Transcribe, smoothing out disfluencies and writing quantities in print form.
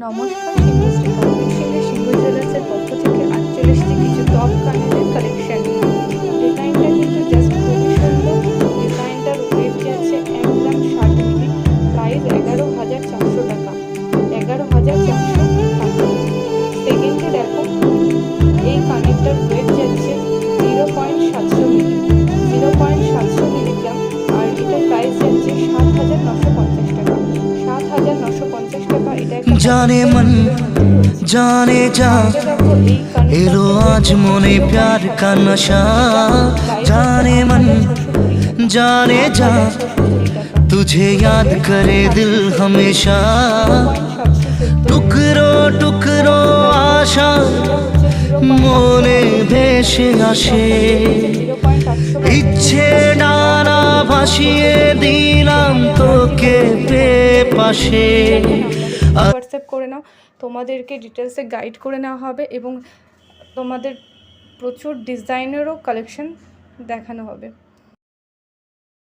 নমস্কার, শিবশ্রী কার্তিক সিংহের শিব জুয়েলার্সের পক্ষ থেকে 48টি কিছু টপ কানেরের কালেকশন। ডিজাইনটা কিন্তু জাস্ট খুবই সুন্দর। ডিজাইনটার ওয়েট যাচ্ছে 1 গ্রাম 60 মিলি, প্রাইস 11,400 টাকা। 11,400 টাকা। সেকেন্ডে দেখো, এই কানেরটার ওয়েট যাচ্ছে 0.700 মিলি, 0.700 মিলিগ্রাম, আর এটার প্রাইস যাচ্ছে 7,950 টাকা। 7,950 টাকা। এটা একটা जाने मन जाने जा एलो आज मोने प्यार का नशा। जाने मन जाने जा तुझे याद करे दिल हमेशा। टुकरो टुकरो आशा मोने भेसे आशे, इच्छे डाना भासिए दिलाम तोके पाशे। হোয়াটসঅ্যাপ করে নাও, তোমাদেরকে ডিটেলসে গাইড করে নেওয়া হবে এবং তোমাদের প্রচুর ডিজাইনেরও কালেকশন দেখানো হবে।